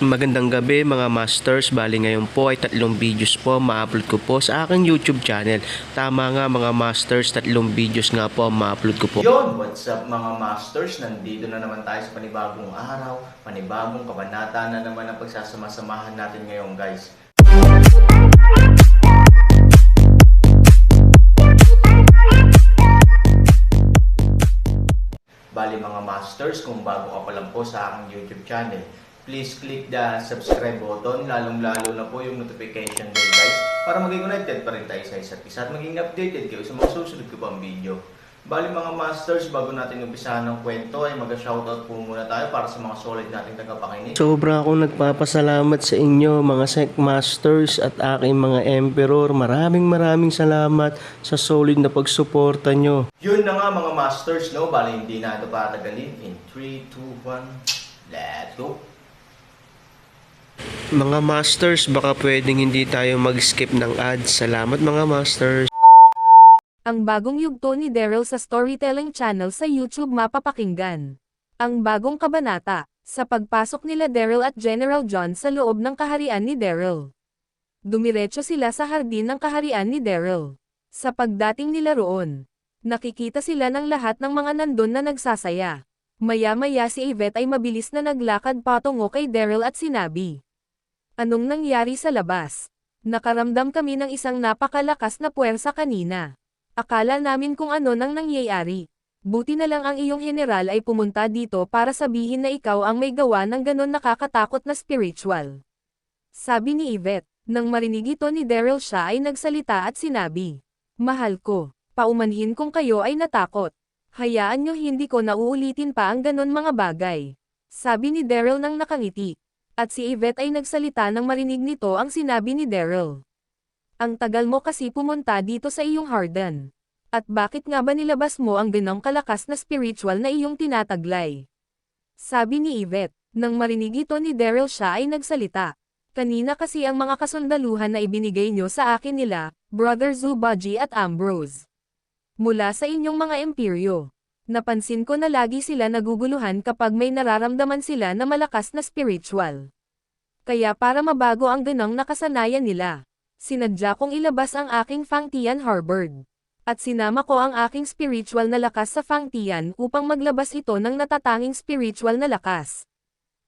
Magandang gabi mga masters, bali ngayon po ay 3 videos po ma-upload ko po sa aking YouTube channel. Tama nga mga masters, 3 videos nga po ma-upload ko po. Yon, what's up mga masters? Nandito na naman tayo sa panibagong araw, panibagong kabanata na naman ang pagsasama-samahan natin ngayon guys. Bali mga masters, kung bago ka pa lang po sa aking YouTube channel, please click the subscribe button, lalong-lalo na po yung notification bell guys, para maging connected pa rin tayo sa isa't isa at maging updated kayo sa mga susunod ko pang video. Bali mga masters, bago natin umpisahan ng kwento ay mag-shoutout po muna tayo para sa mga solid nating tagapakinig. Sobra akong nagpapasalamat sa inyo mga Sec Masters at aking mga Emperor. Maraming salamat sa solid na pagsuporta nyo. Yun na nga mga masters, no? Bali hindi na ito patagalin. In 3, 2, 1, let's go! Mga masters, baka pwedeng hindi tayo mag-skip ng ads. Salamat mga masters. Ang bagong yugto ni Daryl sa Storytelling Channel sa YouTube mapapakinggan. Ang bagong kabanata, sa pagpasok nila Daryl at General John sa loob ng kaharian ni Daryl. Dumiretso sila sa hardin ng kaharian ni Daryl. Sa pagdating nila roon, nakikita sila ng lahat ng mga nandun na nagsasaya. Maya-maya si Yvette ay mabilis na naglakad patungo kay Daryl at sinabi, "Anong nangyari sa labas? Nakaramdam kami ng isang napakalakas na puwersa kanina. Akala namin kung ano nang nangyayari. Buti na lang ang iyong general ay pumunta dito para sabihin na ikaw ang may gawa ng ganon nakakatakot na spiritual." Sabi ni Yvette. Nang marinig ito ni Daryl siya ay nagsalita at sinabi, "Mahal ko, paumanhin kung kayo ay natakot. Hayaan nyo hindi ko nauulitin pa ang ganon mga bagay." Sabi ni Daryl nang nakangiti. At si Yvette ay nagsalita nang marinig nito ang sinabi ni Daryl. "Ang tagal mo kasi pumunta dito sa iyong harden. At bakit nga ba nilabas mo ang ganong kalakas na spiritual na iyong tinataglay?" Sabi ni Yvette. Nang marinig ito ni Daryl siya ay nagsalita. "Kanina kasi ang mga kasundaluhan na ibinigay nyo sa akin nila, Brother Zubaji at Ambrose. Mula sa inyong mga imperyo. Napansin ko na lagi sila naguguluhan kapag may nararamdaman sila na malakas na spiritual. Kaya para mabago ang ganong nakasanayan nila, sinadya kong ilabas ang aking Fangtian Harbour. At sinama ko ang aking spiritual na lakas sa Fangtian upang maglabas ito ng natatanging spiritual na lakas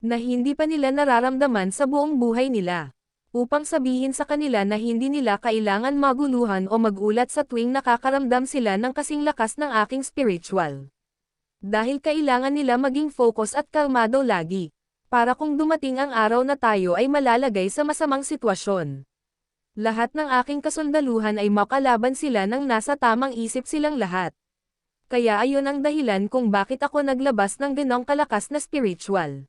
na hindi pa nila nararamdaman sa buong buhay nila. Upang sabihin sa kanila na hindi nila kailangan maguluhan o magulat sa tuwing nakakaramdam sila ng kasing lakas ng aking spiritual. Dahil kailangan nila maging focus at kalmado lagi, para kung dumating ang araw na tayo ay malalagay sa masamang sitwasyon. Lahat ng aking kasundaluhan ay makalaban sila nang nasa tamang isip silang lahat. Kaya ayon ang dahilan kung bakit ako naglabas ng ganong kalakas na spiritual."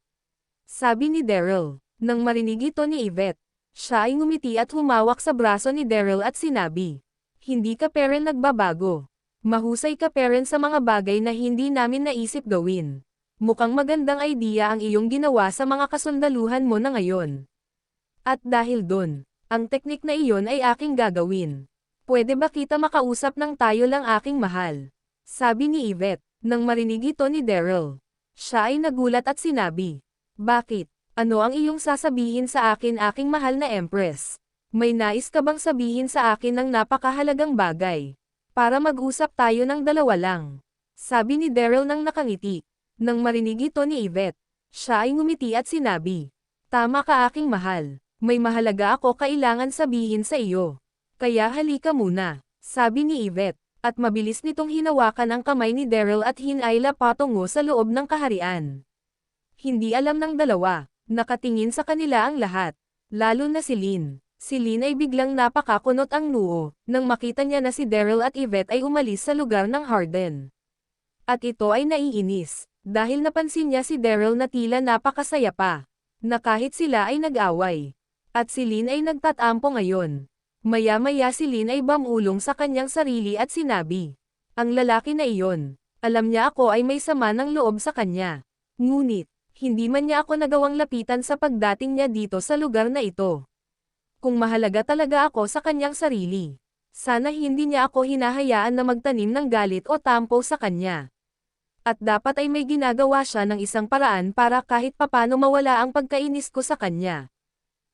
Sabi ni Daryl. Nang marinig ito ni Yvette, siya ay ngumiti at humawak sa braso ni Daryl at sinabi, "Hindi ka pa rin nagbabago. Mahusay ka pa rin sa mga bagay na hindi namin naisip gawin. Mukhang magandang idea ang iyong ginawa sa mga kasundaluhan mo na ngayon. At dahil dun, ang teknik na iyon ay aking gagawin. Pwede ba kita makausap ng tayo lang aking mahal?" Sabi ni Yvette. Nang marinig ito ni Daryl, siya ay nagulat at sinabi, "Bakit? Ano ang iyong sasabihin sa akin aking mahal na Empress? May nais ka bang sabihin sa akin ng napakahalagang bagay? Para mag-usap tayo ng dalawa lang." Sabi ni Daryl nang nakangiti. Nang marinig ito ni Yvette, siya ay ngumiti at sinabi, "Tama ka aking mahal. May mahalaga ako kailangan sabihin sa iyo. Kaya halika muna." Sabi ni Yvette. At mabilis nitong hinawakan ang kamay ni Daryl at hinayla patungo sa loob ng kaharian. Hindi alam ng dalawa. Nakatingin sa kanila ang lahat, lalo na si Lynn. Si Lynn ay biglang napakakunot ang noo, nang makita niya na si Daryl at Yvette ay umalis sa lugar ng harden. At ito ay naiinis, dahil napansin niya si Daryl na tila napakasaya pa, na kahit sila ay nag-away. At si Lynn ay nagtatampo ngayon. Maya-maya si Lynn ay bamulong sa kanyang sarili at sinabi, "Ang lalaki na iyon, alam niya ako ay may sama ng loob sa kanya. Ngunit, hindi man niya ako nagawang lapitan sa pagdating niya dito sa lugar na ito. Kung mahalaga talaga ako sa kanyang sarili, sana hindi niya ako hinahayaan na magtanim ng galit o tampo sa kanya. At dapat ay may ginagawa siya ng isang paraan para kahit papano mawala ang pagkainis ko sa kanya.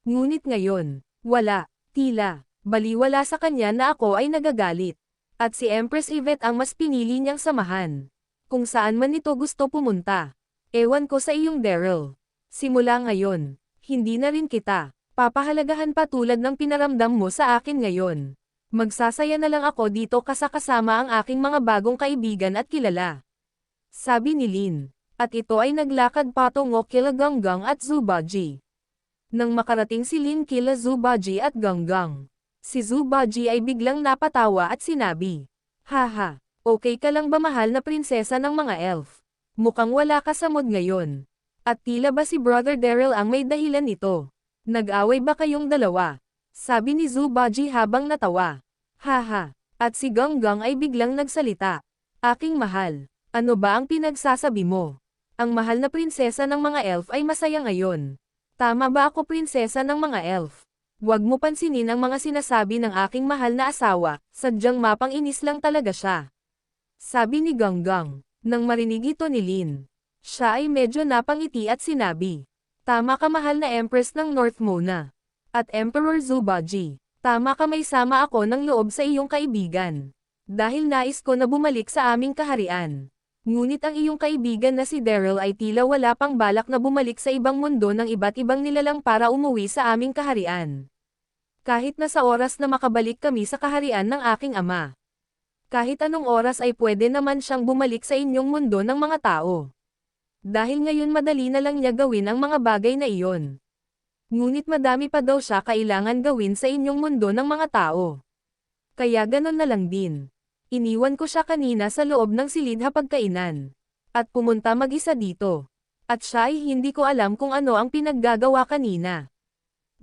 Ngunit ngayon, wala, tila, baliwala sa kanya na ako ay nagagalit. At si Empress Yvette ang mas pinili niyang samahan. Kung saan man ito gusto pumunta. Ewan ko sa iyong Daryl. Simula ngayon, hindi na rin kita papahalagahan pa tulad ng pinaramdam mo sa akin ngayon. Magsasaya na lang ako dito kasama ang aking mga bagong kaibigan at kilala. Sabi ni Lin. At ito ay naglakad patungo kila Ganggang at Zubaji. Nang makarating si Lin kila Zubaji at Ganggang, si Zubaji ay biglang napatawa at sinabi, "Haha, okay ka lang ba mahal na prinsesa ng mga elf? Mukhang wala ka sa mood ngayon. At tila ba si Brother Daryl ang may dahilan nito? Nag-away ba kayong dalawa?" Sabi ni Zubaji habang natawa. "Haha." At si Ganggang ay biglang nagsalita, "Aking mahal. Ano ba ang pinagsasabi mo? Ang mahal na prinsesa ng mga elf ay masaya ngayon. Tama ba ako prinsesa ng mga elf? Huwag mo pansinin ang mga sinasabi ng aking mahal na asawa, sadyang mapang-inis lang talaga siya." Sabi ni Ganggang. Nang marinig ito ni Lin, siya ay medyo napangiti at sinabi, "Tama ka mahal na Empress ng North Mona. At Emperor Zubaji, tama ka may sama ako ng loob sa iyong kaibigan. Dahil nais ko na bumalik sa aming kaharian. Ngunit ang iyong kaibigan na si Daryl ay tila wala pang balak na bumalik sa ibang mundo ng iba't ibang nilalang para umuwi sa aming kaharian. Kahit na sa oras na makabalik kami sa kaharian ng aking ama. Kahit anong oras ay pwede naman siyang bumalik sa inyong mundo ng mga tao. Dahil ngayon madali na lang niya gawin ang mga bagay na iyon. Ngunit madami pa daw siya kailangan gawin sa inyong mundo ng mga tao. Kaya ganon na lang din. Iniwan ko siya kanina sa loob ng silid hapagkainan. At pumunta mag-isa dito. At siya ay hindi ko alam kung ano ang pinaggagawa kanina.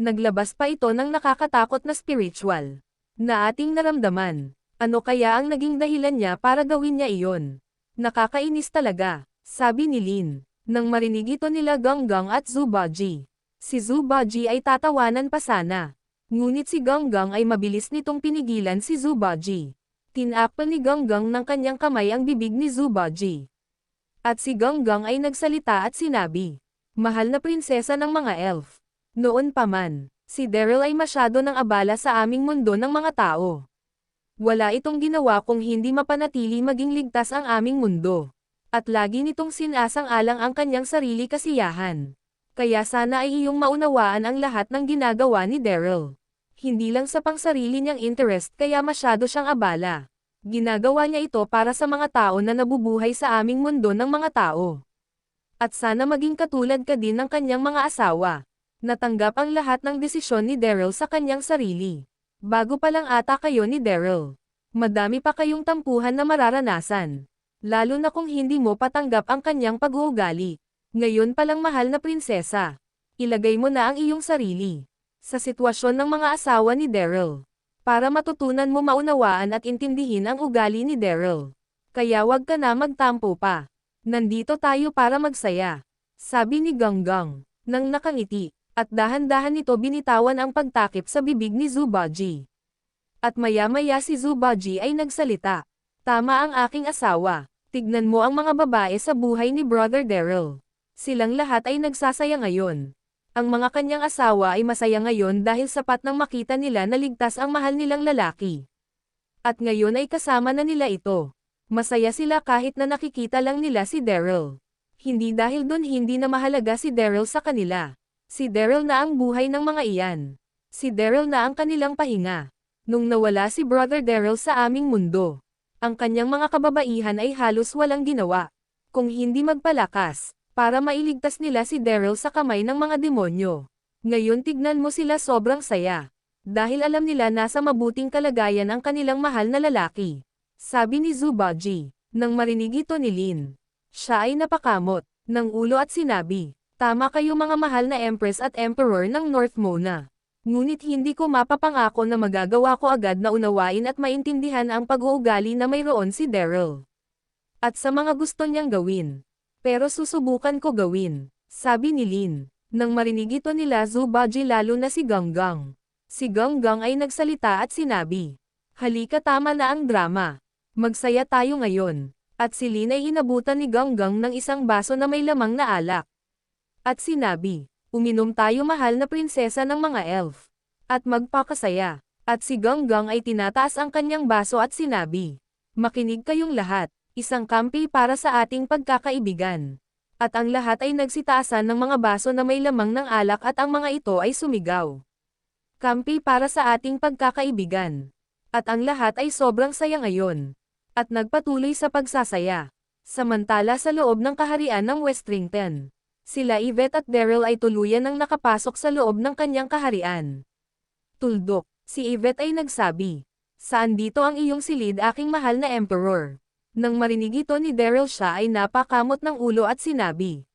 Naglabas pa ito ng nakakatakot na spiritual. Na ating naramdaman. Ano kaya ang naging dahilan niya para gawin niya iyon? Nakakainis talaga, sabi ni Lin. Nang marinig ito nila Ganggang at Zubaji. Si Zubaji ay tatawanan pa sana. Ngunit si Ganggang ay mabilis nitong pinigilan si Zubaji. Tinakpan ni Ganggang ng kanyang kamay ang bibig ni Zubaji. At si Ganggang ay nagsalita at sinabi, "Mahal na prinsesa ng mga elf. Noon pa man, si Daryl ay masyado nang abala sa aming mundo ng mga tao. Wala itong ginawa kung hindi mapanatili maging ligtas ang aming mundo. At lagi nitong sinasang-alang ang kanyang sarili kasiyahan. Kaya sana ay iyong maunawaan ang lahat ng ginagawa ni Daryl. Hindi lang sa pangsarili niyang interest kaya masyado siyang abala. Ginagawa niya ito para sa mga tao na nabubuhay sa aming mundo ng mga tao. At sana maging katulad ka din ng kanyang mga asawa. Natanggap ang lahat ng desisyon ni Daryl sa kanyang sarili. Bago pa lang ata kayo ni Daryl. Madami pa kayong tampuhan na mararanasan. Lalo na kung hindi mo patanggap ang kanyang pag-uugali. Ngayon palang mahal na prinsesa. Ilagay mo na ang iyong sarili sa sitwasyon ng mga asawa ni Daryl. Para matutunan mo maunawaan at intindihin ang ugali ni Daryl. Kaya wag ka na magtampo pa. Nandito tayo para magsaya. Sabi ni Ganggang, nang nakangiti, at dahan-dahan nito binitawan ang pagtakip sa bibig ni Zubaji. At maya-maya si Zubaji ay nagsalita. Tama ang aking asawa. Tignan mo ang mga babae sa buhay ni Brother Daryl. Silang lahat ay nagsasaya ngayon. Ang mga kanyang asawa ay masaya ngayon dahil sapat nang makita nila na ligtas ang mahal nilang lalaki. At ngayon ay kasama na nila ito. Masaya sila kahit na nakikita lang nila si Daryl. Hindi dahil dun hindi na mahalaga si Daryl sa kanila. Si Daryl na ang buhay ng mga iyan. Si Daryl na ang kanilang pahinga. Nung nawala si Brother Daryl sa aming mundo, ang kanyang mga kababaihan ay halos walang ginawa. Kung hindi magpalakas, para mailigtas nila si Daryl sa kamay ng mga demonyo. Ngayon tignan mo sila sobrang saya. Dahil alam nila nasa mabuting kalagayan ang kanilang mahal na lalaki. Sabi ni Zubaji, nang marinig ito ni Lin. Siya ay napakamot ng ulo at sinabi, "Tama kayo mga mahal na Empress at Emperor ng North Mona. Ngunit hindi ko mapapangako na magagawa ko agad na unawain at maintindihan ang pag-uugali na mayroon si Daryl. At sa mga gusto niyang gawin. Pero susubukan ko gawin," sabi ni Lin. Nang marinig ito nila Zubaji lalo na si Ganggang. Si Ganggang ay nagsalita at sinabi, "Halika tama na ang drama. Magsaya tayo ngayon." At si Lin ay inabutan ni Ganggang ng isang baso na may lamang na alak. At sinabi, uminom tayo mahal na prinsesa ng mga elf. At magpakasaya. At si Ganggang ay tinataas ang kanyang baso at sinabi, makinig kayong lahat, isang kampi para sa ating pagkakaibigan. At ang lahat ay nagsitaasan ng mga baso na may lamang ng alak at ang mga ito ay sumigaw. Kampi para sa ating pagkakaibigan. At ang lahat ay sobrang saya ngayon. At nagpatuloy sa pagsasaya. Samantala sa loob ng kaharian ng Westrington, sila Yvette at Daryl ay tuluyan ng nakapasok sa loob ng kanyang kaharian. Tuldok, si Yvette ay nagsabi, saan dito ang iyong silid aking mahal na emperor? Nang marinig ito ni Daryl siya ay napakamot ng ulo at sinabi,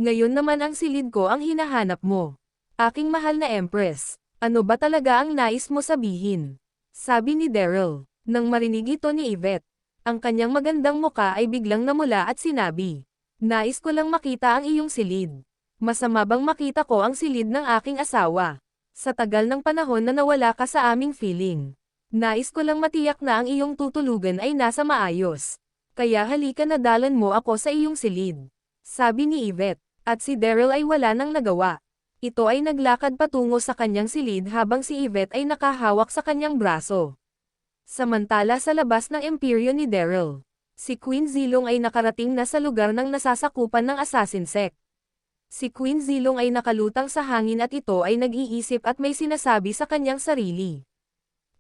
ngayon naman ang silid ko ang hinahanap mo. Aking mahal na empress, ano ba talaga ang nais mo sabihin? Sabi ni Daryl. Nang marinig ito ni Yvette, ang kanyang magandang muka ay biglang namula at sinabi, nais ko lang makita ang iyong silid. Masama bang makita ko ang silid ng aking asawa? Sa tagal ng panahon na nawala ka sa aming feeling. Nais ko lang matiyak na ang iyong tutulugan ay nasa maayos. Kaya halika na dalan mo ako sa iyong silid. Sabi ni Yvette, at si Daryl ay wala nang nagawa. Ito ay naglakad patungo sa kanyang silid habang si Yvette ay nakahawak sa kanyang braso. Samantala sa labas ng imperyo ni Daryl, si Queen Zilong ay nakarating na sa lugar ng nasasakupan ng assassin sect. Si Queen Zilong ay nakalutang sa hangin at ito ay nag-iisip at may sinasabi sa kanyang sarili.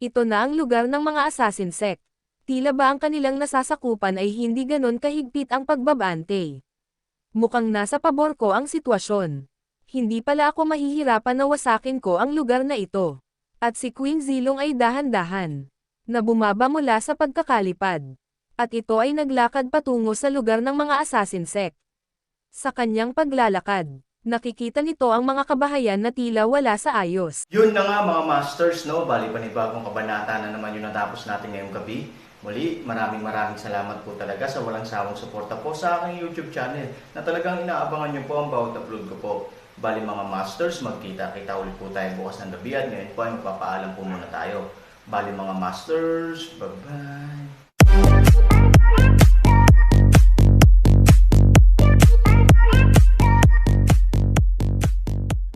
Ito na ang lugar ng mga assassin sect. Tila ba ang kanilang nasasakupan ay hindi ganon kahigpit ang pagbabante? Mukhang nasa pabor ko ang sitwasyon. Hindi pala ako mahihirapan na wasakin ko ang lugar na ito. At si Queen Zilong ay dahan-dahan na bumaba mula sa pagkakalipad. At ito ay naglakad patungo sa lugar ng mga assassin sect. Sa kanyang paglalakad, nakikita nito ang mga kabahayan na tila wala sa ayos. Yun na nga mga masters, no? Bali panibagong kabanata na naman yung natapos natin ngayong gabi. Muli, maraming salamat po talaga sa walang sawang suporta po sa aking YouTube channel na talagang inaabangan nyo po ang bawat upload ko po. Bali mga masters, magkita-kita ulit po tayo bukas ng gabi at ngayon po ay magpapaalam po muna tayo. Bali mga masters, bye-bye!